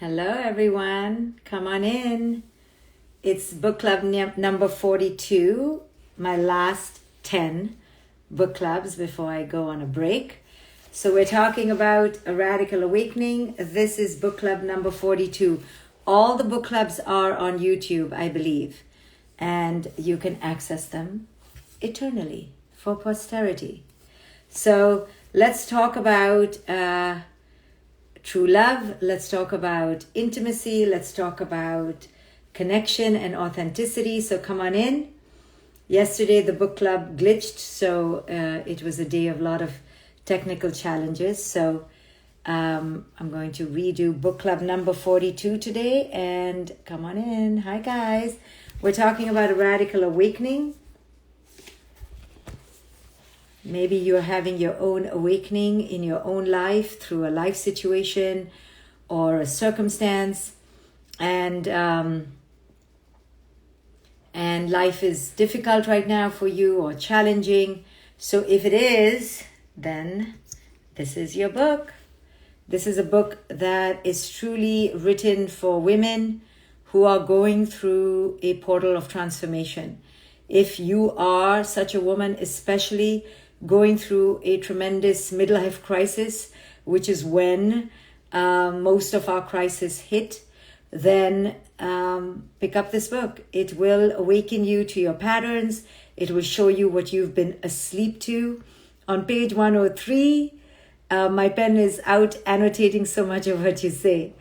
Hello, everyone. Come on in. It's book club number 42, my last 10 book clubs before I go on a break. So we're talking about a radical awakening. This is book club number 42. All the book clubs are on YouTube, I believe, and you can access them eternally for posterity. So let's talk about true love. Let's talk about intimacy. Let's talk about connection and authenticity. So come on in. Yesterday the book club glitched, so it was a day of a lot of technical challenges. So I'm going to redo book club number 42 today, and come on in. Hi guys. We're talking about a radical awakening. Maybe you're having your own awakening in your own life through a life situation or a circumstance, and life is difficult right now for you or challenging. So if it is, then this is your book. This is a book that is truly written for women who are going through a portal of transformation. If you are such a woman, especially going through a tremendous midlife crisis, which is when most of our crises hit, then pick up this book. It will awaken you to your patterns. It will show you what you've been asleep to. On page 103, my pen is out annotating so much of what you say.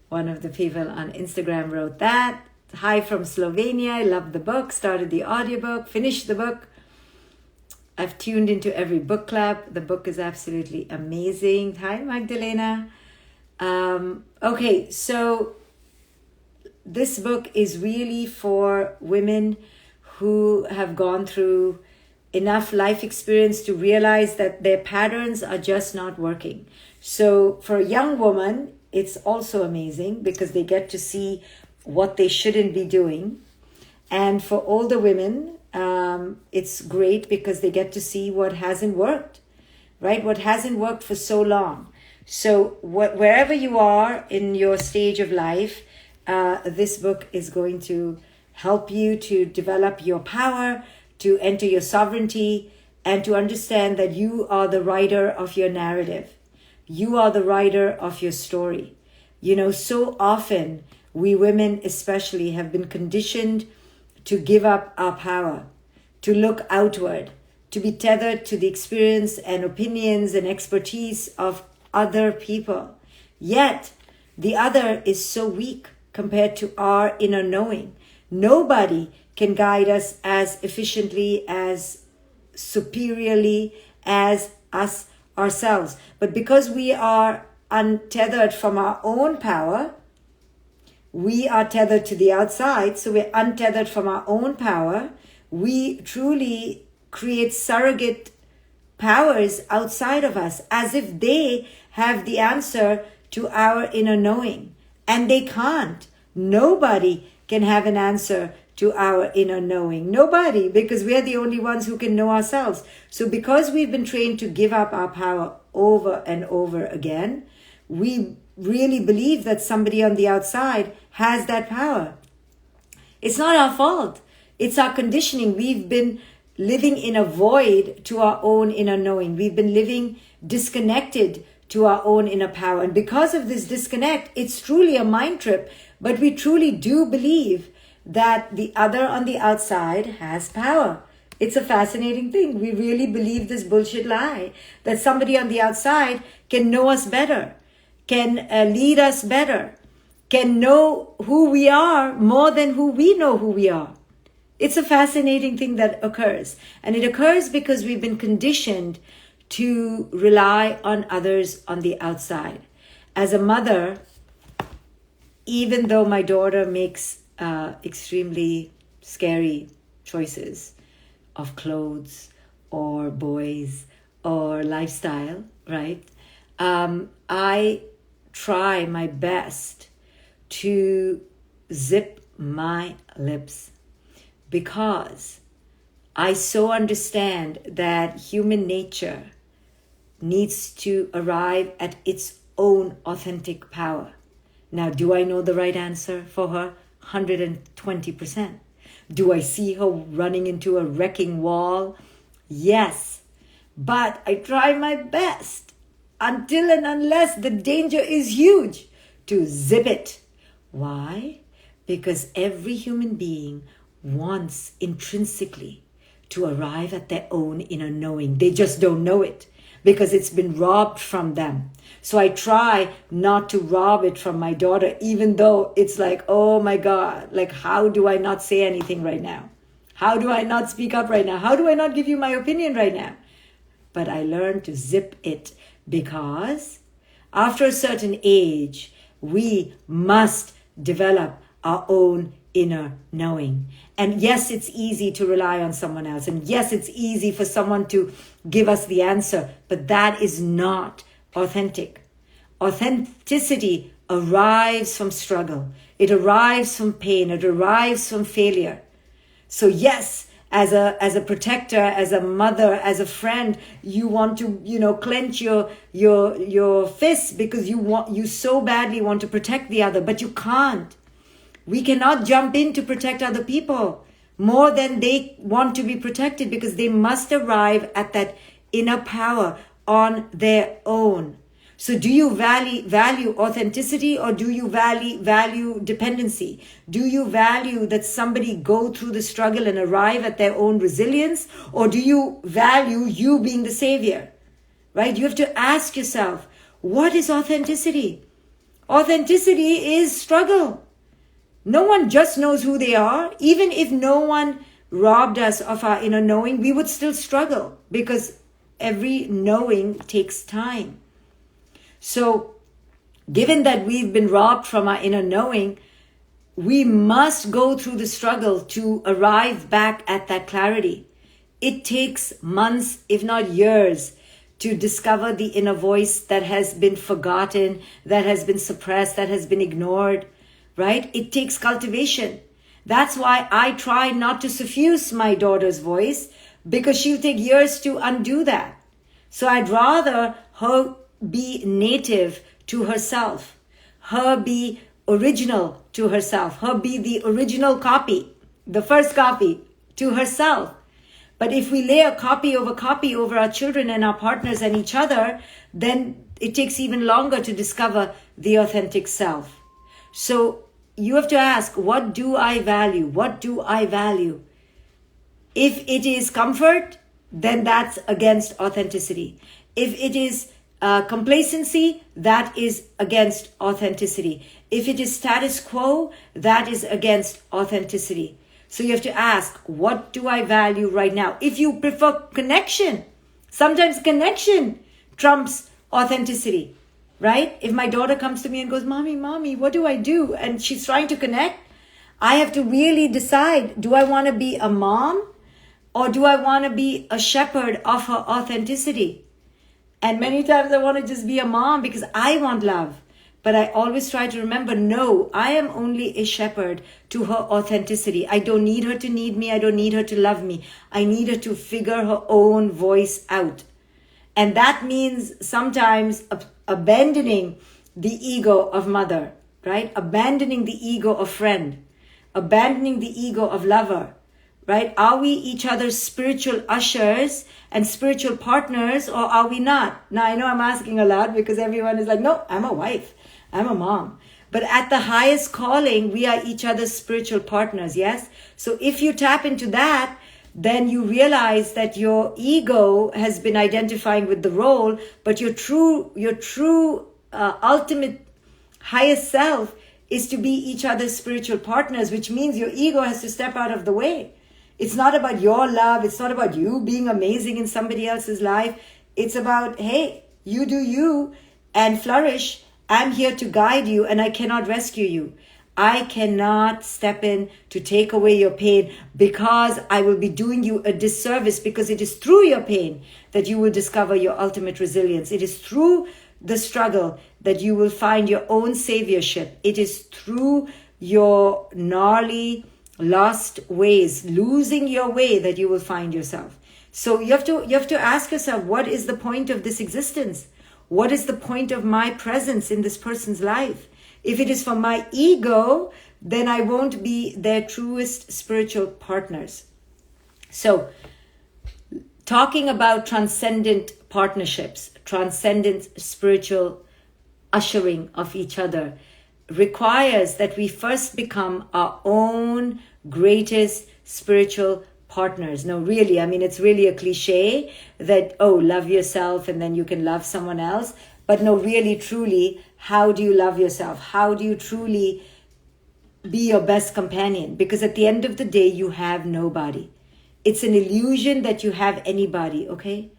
One of the people on Instagram wrote that. Hi from Slovenia. I love the book. Started the audiobook. Finished the book. I've tuned into every book club. The book is absolutely amazing. Hi, Magdalena. Okay, so this book is really for women who have gone through enough life experience to realize that their patterns are just not working. So for a young woman, it's also amazing because they get to see what they shouldn't be doing. And for older women, it's great because they get to see what hasn't worked, right? What hasn't worked for so long. So wherever you are in your stage of life, this book is going to help you to develop your power, to enter your sovereignty, and to understand that you are the writer of your narrative. You are the writer of your story. You know, so often we women especially have been conditioned to give up our power, to look outward, to be tethered to the experience and opinions and expertise of other people. Yet, the other is so weak compared to our inner knowing. Nobody can guide us as efficiently, as superiorly as us ourselves. But because we are untethered from our own power, we are tethered to the outside, so we're untethered from our own power. We truly create surrogate powers outside of us as if they have the answer to our inner knowing. And they can't. Nobody can have an answer to our inner knowing. Nobody, because we're the only ones who can know ourselves. So because we've been trained to give up our power over and over again, we really believe that somebody on the outside has that power. It's not our fault. It's our conditioning. We've been living in a void to our own inner knowing. We've been living disconnected to our own inner power. And because of this disconnect, it's truly a mind trip. But we truly do believe that the other on the outside has power. It's a fascinating thing. We really believe this bullshit lie that somebody on the outside can know us better, can lead us better, can know who we are more than who we know who we are. It's a fascinating thing that occurs. And it occurs because we've been conditioned to rely on others on the outside. As a mother, even though my daughter makes extremely scary choices of clothes or boys or lifestyle, right? I try my best to zip my lips because I so understand that human nature needs to arrive at its own authentic power. Now, do I know the right answer for her? 120%. Do I see her running into a wrecking wall? Yes. But I try my best until and unless the danger is huge to zip it. Why? Because every human being wants intrinsically to arrive at their own inner knowing. They just don't know it because it's been robbed from them. So I try not to rob it from my daughter, even though it's like, oh my God, like, how do I not say anything right now? How do I not speak up right now? How do I not give you my opinion right now? But I learned to zip it because after a certain age, we must develop our own inner knowing. And yes, it's easy to rely on someone else. And yes, it's easy for someone to give us the answer, but that is not authentic. Authenticity arrives from struggle. It arrives from pain. It arrives from failure. So yes, as a protector, as a mother, as a friend, you want to, clench your fists because you so badly want to protect the other, but you can't. We cannot jump in to protect other people more than they want to be protected because they must arrive at that inner power on their own. So do you value authenticity or do you value dependency? Do you value that somebody go through the struggle and arrive at their own resilience? Or do you value you being the savior? Right? You have to ask yourself, what is authenticity? Authenticity is struggle. No one just knows who they are. Even if no one robbed us of our inner knowing, we would still struggle because every knowing takes time. So, given that we've been robbed from our inner knowing, we must go through the struggle to arrive back at that clarity. It takes months, if not years, to discover the inner voice that has been forgotten, that has been suppressed, that has been ignored, right? It takes cultivation. That's why I try not to suffuse my daughter's voice because she'll take years to undo that. So I'd rather her be native to herself, her be original to herself, her be the original copy, the first copy to herself. But if we lay a copy over our children and our partners and each other, then it takes even longer to discover the authentic self. So you have to ask, what do I value? What do I value? If it is comfort, then that's against authenticity. If it is complacency, that is against authenticity. If it is status quo, that is against authenticity. So you have to ask, what do I value right now? If you prefer connection, sometimes connection trumps authenticity, right? If my daughter comes to me and goes, Mommy, what do I do? And she's trying to connect, I have to really decide, do I want to be a mom or do I want to be a shepherd of her authenticity? And many times I want to just be a mom because I want love. But I always try to remember, no, I am only a shepherd to her authenticity. I don't need her to need me. I don't need her to love me. I need her to figure her own voice out. And that means sometimes abandoning the ego of mother, right? Abandoning the ego of friend, abandoning the ego of lover, right? Are we each other's spiritual ushers and spiritual partners, or are we not? Now, I know I'm asking a lot because everyone is like, no, I'm a wife, I'm a mom. But at the highest calling, we are each other's spiritual partners, yes? So if you tap into that, then you realize that your ego has been identifying with the role, but your true ultimate highest self is to be each other's spiritual partners, which means your ego has to step out of the way. It's not about your love. It's not about you being amazing in somebody else's life. It's about, hey, you do you and flourish. I'm here to guide you and I cannot rescue you. I cannot step in to take away your pain because I will be doing you a disservice, because it is through your pain that you will discover your ultimate resilience. It is through the struggle that you will find your own saviorship. It is through your gnarly, lost ways, losing your way, that you will find yourself. So you have to ask yourself, what is the point of this existence? What is the point of my presence in this person's life? If it is for my ego, then I won't be their truest spiritual partners. So, talking about transcendent partnerships, transcendent spiritual ushering of each other requires that we first become our own greatest spiritual partners. No, really, I mean, it's really a cliche that, oh, love yourself and then you can love someone else. But no, really, truly, how do you love yourself? How do you truly be your best companion? Because at the end of the day, you have nobody. It's an illusion that you have anybody, okay?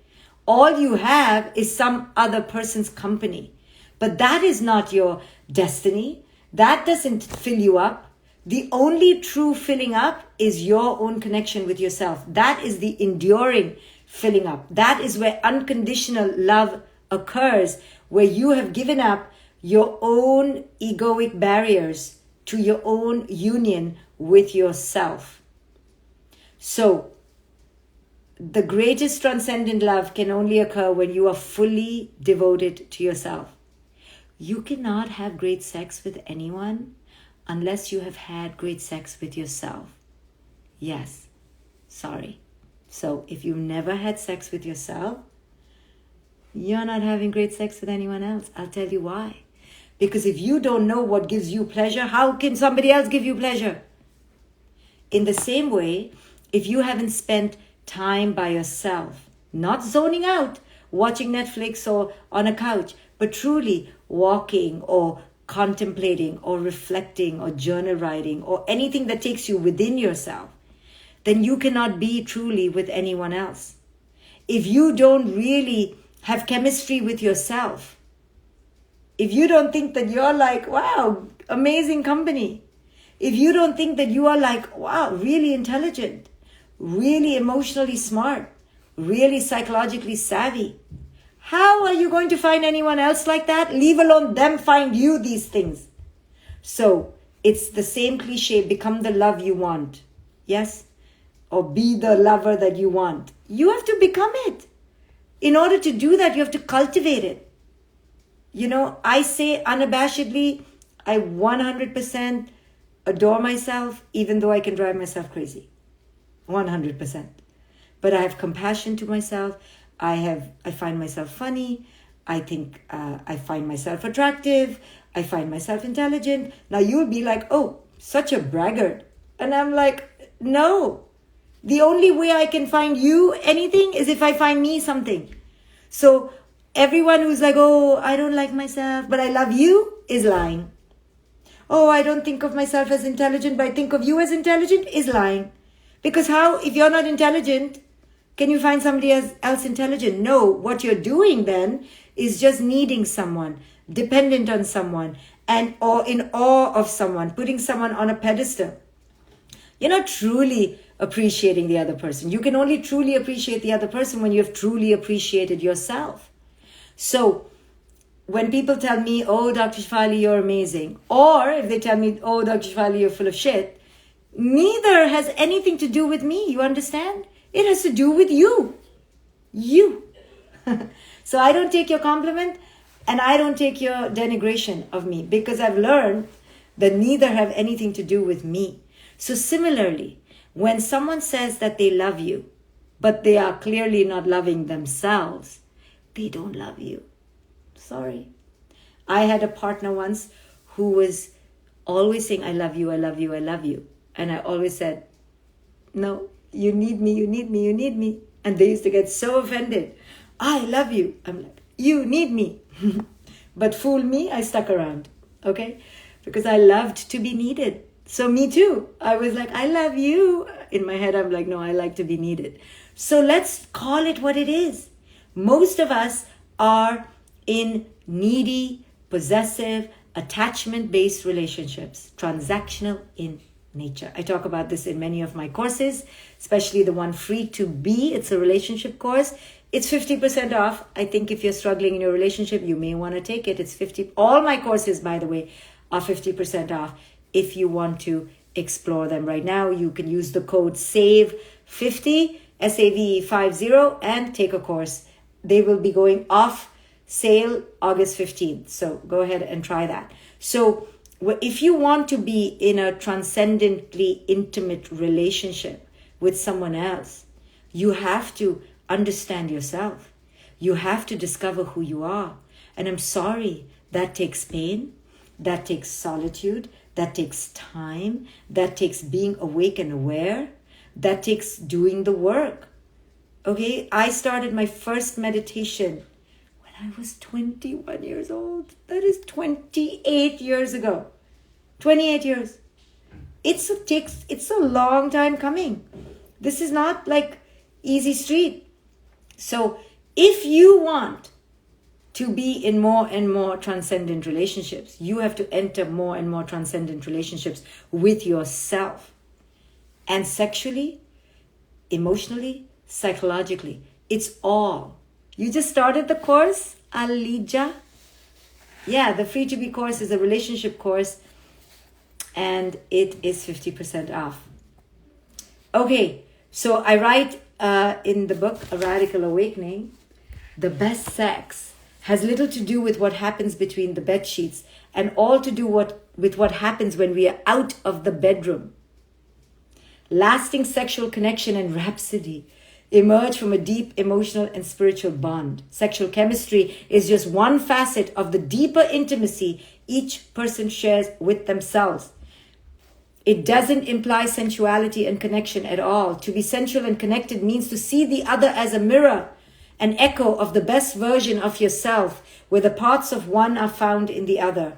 All you have is some other person's company. But that is not your destiny. That doesn't fill you up. The only true filling up is your own connection with yourself. That is the enduring filling up. That is where unconditional love occurs, where you have given up your own egoic barriers to your own union with yourself. So, the greatest transcendent love can only occur when you are fully devoted to yourself. You cannot have great sex with anyone unless you have had great sex with yourself. Yes, sorry. So if you've never had sex with yourself, you're not having great sex with anyone else. I'll tell you why. Because if you don't know what gives you pleasure, how can somebody else give you pleasure? In the same way, if you haven't spent time by yourself, not zoning out, watching Netflix or on a couch, but truly walking or contemplating or reflecting or journal writing or anything that takes you within yourself, then you cannot be truly with anyone else. If you don't really have chemistry with yourself, if you don't think that you're like, wow, amazing company, if you don't think that you are like, wow, really intelligent, really emotionally smart, really psychologically savvy, how are you going to find anyone else like that? Leave alone them find you these things. So it's the same cliche, become the love you want. Yes? Or be the lover that you want. You have to become it. In order to do that, you have to cultivate it. You know, I say unabashedly, I 100% adore myself, even though I can drive myself crazy. 100%. But I have compassion to myself. I find myself funny. I think I find myself attractive. I find myself intelligent. Now you'll be like, oh, such a braggart. And I'm like, no. The only way I can find you anything is if I find me something. So everyone who's like, oh, I don't like myself, but I love you is lying. Oh, I don't think of myself as intelligent, but I think of you as intelligent is lying. Because how, if you're not intelligent, can you find somebody else intelligent? No, what you're doing then is just needing someone, dependent on someone, and or in awe of someone, putting someone on a pedestal. You're not truly appreciating the other person. You can only truly appreciate the other person when you have truly appreciated yourself. So when people tell me, oh, Dr. Shefali, you're amazing, or if they tell me, oh, Dr. Shefali, you're full of shit, neither has anything to do with me, you understand? It has to do with you. You. So I don't take your compliment and I don't take your denigration of me because I've learned that neither have anything to do with me. So similarly, when someone says that they love you, but they are clearly not loving themselves, they don't love you. Sorry. I had a partner once who was always saying, I love you, I love you, I love you. And I always said, no, you need me, you need me, you need me. And they used to get so offended. I love you. I'm like, you need me. But fool me, I stuck around. Okay? Because I loved to be needed. So me too. I was like, I love you. In my head, I'm like, no, I like to be needed. So let's call it what it is. Most of us are in needy, possessive, attachment-based relationships, transactional in nature. I talk about this in many of my courses, especially the one Free to Be. It's a relationship course. It's 50% off. I think if you're struggling in your relationship, you may want to take it. It's 50. All my courses, by the way, are 50% off. If you want to explore them right now, you can use the code SAVE50, SAVE50, and take a course. They will be going off sale August 15th. So go ahead and try that. So if you want to be in a transcendently intimate relationship with someone else, you have to understand yourself. You have to discover who you are. And I'm sorry, that takes pain, that takes solitude, that takes time, that takes being awake and aware, that takes doing the work. Okay, I started my first meditation when I was 21 years old. That is 28 years ago. 28 years. It's a long time coming. This is not like easy street. So if you want to be in more and more transcendent relationships, you have to enter more and more transcendent relationships with yourself. And sexually, emotionally, psychologically. It's all. You just started the course, Alija. Yeah, the Free to Be course is a relationship course, and it is 50% off. Okay, so I write in the book, A Radical Awakening, the best sex has little to do with what happens between the bed sheets and all to do with what happens when we are out of the bedroom. Lasting sexual connection and rhapsody emerge from a deep emotional and spiritual bond. Sexual chemistry is just one facet of the deeper intimacy each person shares with themselves. It doesn't imply sensuality and connection at all. To be sensual and connected means to see the other as a mirror, an echo of the best version of yourself, where the parts of one are found in the other.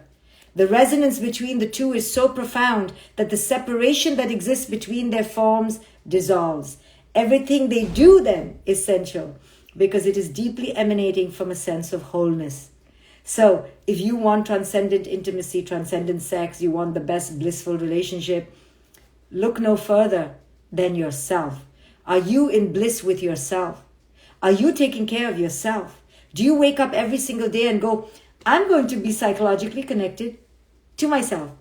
The resonance between the two is so profound that the separation that exists between their forms dissolves. Everything they do then is sensual because it is deeply emanating from a sense of wholeness. So if you want transcendent intimacy, transcendent sex, you want the best blissful relationship, look no further than yourself. Are you in bliss with yourself? Are you taking care of yourself? Do you wake up every single day and go, I'm going to be psychologically connected to myself.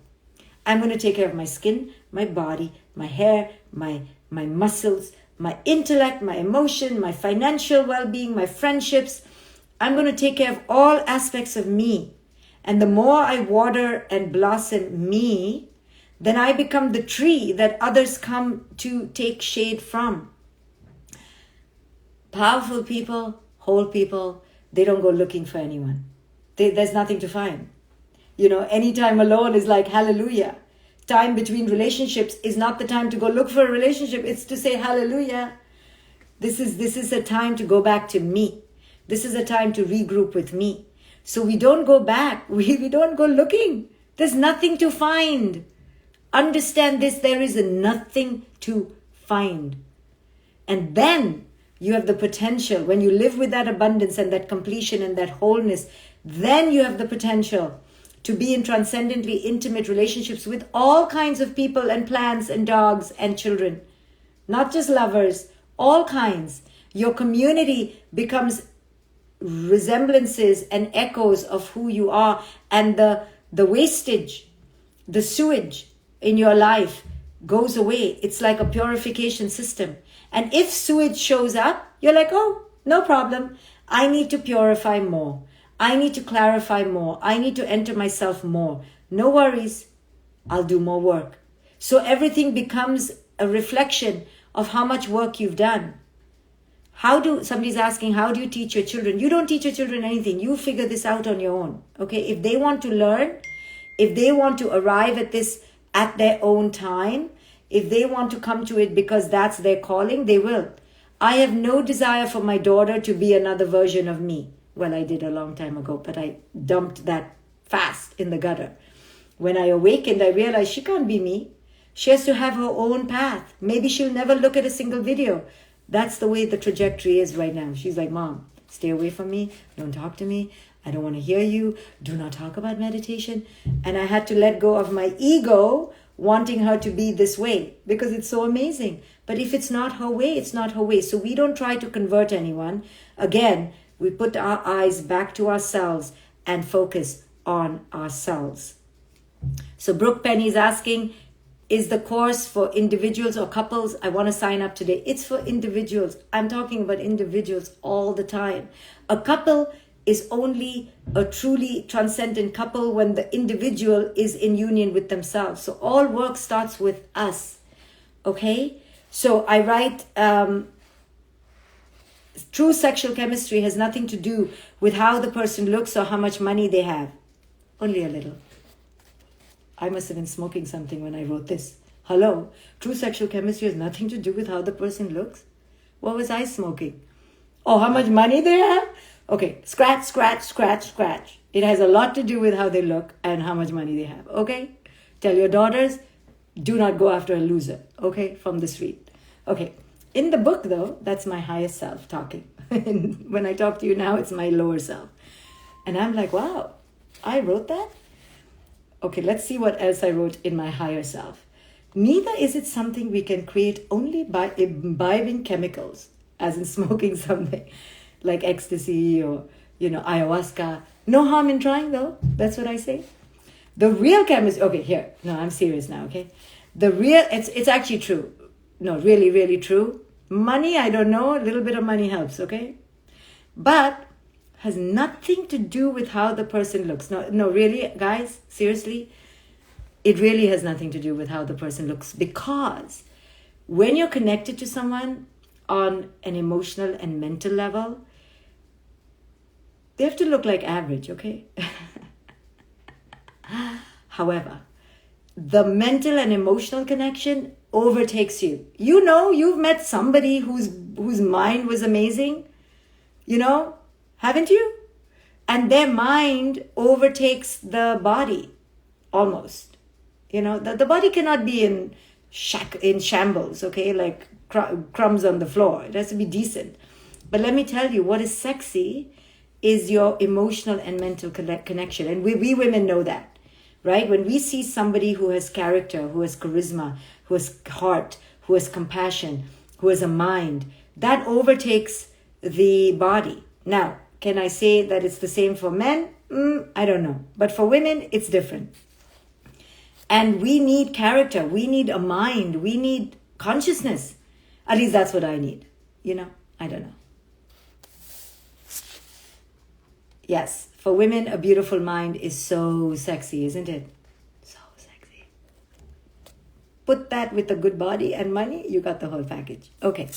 I'm going to take care of my skin, my body, my hair, my muscles, my intellect, my emotion, my financial well-being, my friendships. I'm going to take care of all aspects of me. And the more I water and blossom me, then I become the tree that others come to take shade from. Powerful people, whole people, they don't go looking for anyone. There's nothing to find. You know, any time alone is like hallelujah. Time between relationships is not the time to go look for a relationship. It's to say hallelujah. This is a time to go back to me. This is a time to regroup with me. So we don't go back. We don't go looking. There's nothing to find. Understand this. There is nothing to find. And then you have the potential. When you live with that abundance and that completion and that wholeness, then you have the potential to be in transcendently intimate relationships with all kinds of people and plants and dogs and children. Not just lovers, all kinds. Your community becomes resemblances and echoes of who you are, and the wastage, the sewage in your life goes away. It's like a purification system. And if sewage shows up, you're like, oh, no problem. I need to purify more. I need to clarify more. I need to enter myself more. No worries. I'll do more work. So everything becomes a reflection of how much work you've done. Somebody's asking, how do you teach your children? You don't teach your children anything. You figure this out on your own. Okay? If they want to learn, if they want to arrive at this at their own time, if they want to come to it because that's their calling, they will. I have no desire for my daughter to be another version of me. Well, I did a long time ago, but I dumped that fast in the gutter. When I awakened, I realized she can't be me. She has to have her own path. Maybe she'll never look at a single video. That's the way the trajectory is right now. She's like, Mom, stay away from me. Don't talk to me. I don't want to hear you. Do not talk about meditation. And I had to let go of my ego wanting her to be this way because it's so amazing. But if it's not her way, it's not her way. So we don't try to convert anyone. Again, we put our eyes back to ourselves and focus on ourselves. So Brooke Penny is asking, is the course for individuals or couples? I want to sign up today. It's for individuals. I'm talking about individuals all the time. A couple is only a truly transcendent couple when the individual is in union with themselves. So all work starts with us. Okay? So I write, true sexual chemistry has nothing to do with how the person looks or how much money they have. Only a little. I must have been smoking something when I wrote this. Hello? True sexual chemistry has nothing to do with how the person looks? What was I smoking? Oh, how much money they have? Okay, scratch. It has a lot to do with how they look and how much money they have, okay? Tell your daughters, do not go after a loser, okay, from the street. Okay, in the book though, that's my higher self talking. When I talk to you now, it's my lower self. And I'm like, wow, I wrote that? Okay, let's see what else I wrote in my higher self. Neither is it something we can create only by imbibing chemicals, as in smoking something like ecstasy or, ayahuasca. No harm in trying though. That's what I say. The real chemist, okay, here. No, I'm serious now, okay? It's actually true. No, really, really true. Money, I don't know. A little bit of money helps, okay? But has nothing to do with how the person looks. No, really, guys, seriously, it really has nothing to do with how the person looks, because when you're connected to someone on an emotional and mental level, they have to look like average, okay? However, the mental and emotional connection overtakes you. You've met somebody whose mind was amazing, haven't you? And their mind overtakes the body, almost. The body cannot be in shambles, okay, like crumbs on the floor. It has to be decent. But let me tell you, what is sexy is your emotional and mental connection. And we women know that, right? When we see somebody who has character, who has charisma, who has heart, who has compassion, who has a mind, that overtakes the body. Now, can I say that it's the same for men? I don't know. But for women, it's different. And we need character. We need a mind. We need consciousness. At least that's what I need. I don't know. Yes, for women, a beautiful mind is so sexy, isn't it? So sexy. Put that with a good body and money, you got the whole package. Okay.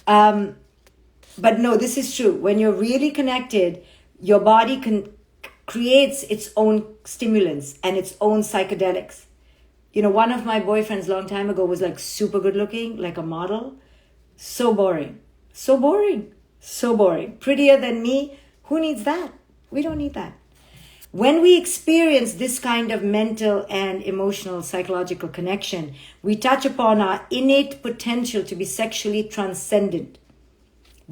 But no, this is true. When you're really connected, your body creates its own stimulants and its own psychedelics. One of my boyfriends long time ago was like super good looking, like a model. So boring. So boring. So boring. Prettier than me. Who needs that? We don't need that. When we experience this kind of mental and emotional psychological connection, we touch upon our innate potential to be sexually transcendent.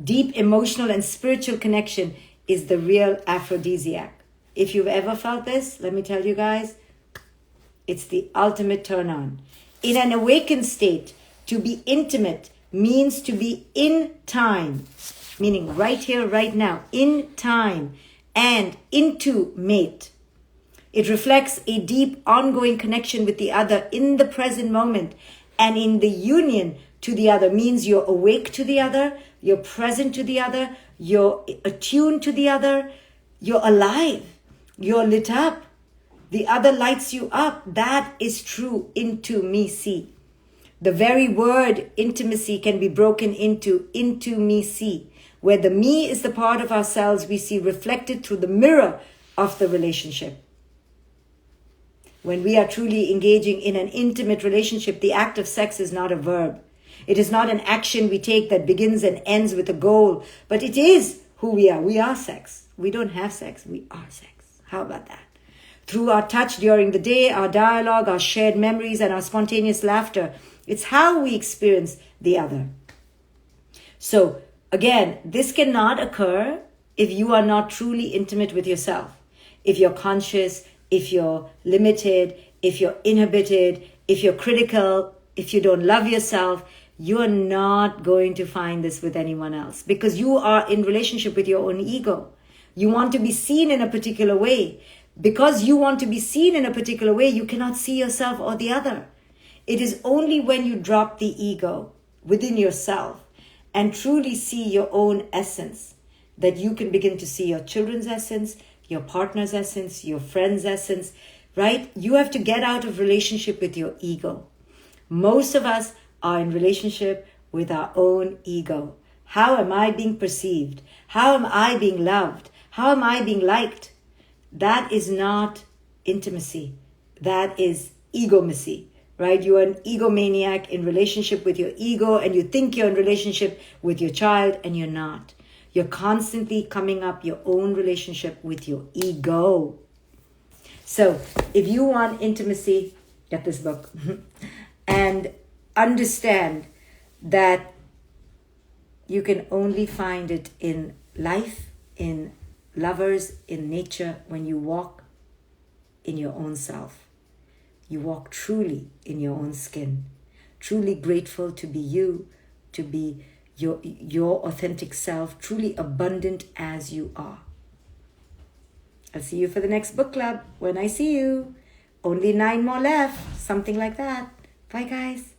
Deep emotional and spiritual connection is the real aphrodisiac. If you've ever felt this, let me tell you guys, it's the ultimate turn on. In an awakened state, to be intimate means to be in time, meaning right here, right now, in time, and into mate. It reflects a deep ongoing connection with the other in the present moment, and in the union to the other means you're awake to the other, you're present to the other, you're attuned to the other, you're alive, you're lit up. The other lights you up. That is true intimacy. The very word intimacy can be broken into me-see, where the me is the part of ourselves we see reflected through the mirror of the relationship. When we are truly engaging in an intimate relationship, the act of sex is not a verb. It is not an action we take that begins and ends with a goal, but it is who we are. We are sex. We don't have sex. We are sex. How about that? Through our touch during the day, our dialogue, our shared memories, and our spontaneous laughter, it's how we experience the other. So, again, this cannot occur if you are not truly intimate with yourself. If you're conscious, if you're limited, if you're inhibited, if you're critical, if you don't love yourself, you're not going to find this with anyone else, because you are in relationship with your own ego. You want to be seen in a particular way. Because you want to be seen in a particular way, you cannot see yourself or the other. It is only when you drop the ego within yourself and truly see your own essence that you can begin to see your children's essence, your partner's essence, your friend's essence, right? You have to get out of relationship with your ego. Most of us are in relationship with our own ego. How am I being perceived? How am I being loved? How am I being liked? That is not intimacy. That is egomacy, right? You are an egomaniac in relationship with your ego, and you think you're in relationship with your child, and you're not. You're constantly coming up your own relationship with your ego. So if you want intimacy, get this book and understand that you can only find it in life, in lovers, in nature, when you walk in your own self. You walk truly in your own skin, truly grateful to be you, to be your authentic self, truly abundant as you are. I'll see you for the next book club when I see you. Only 9 more left, something like that. Bye, guys.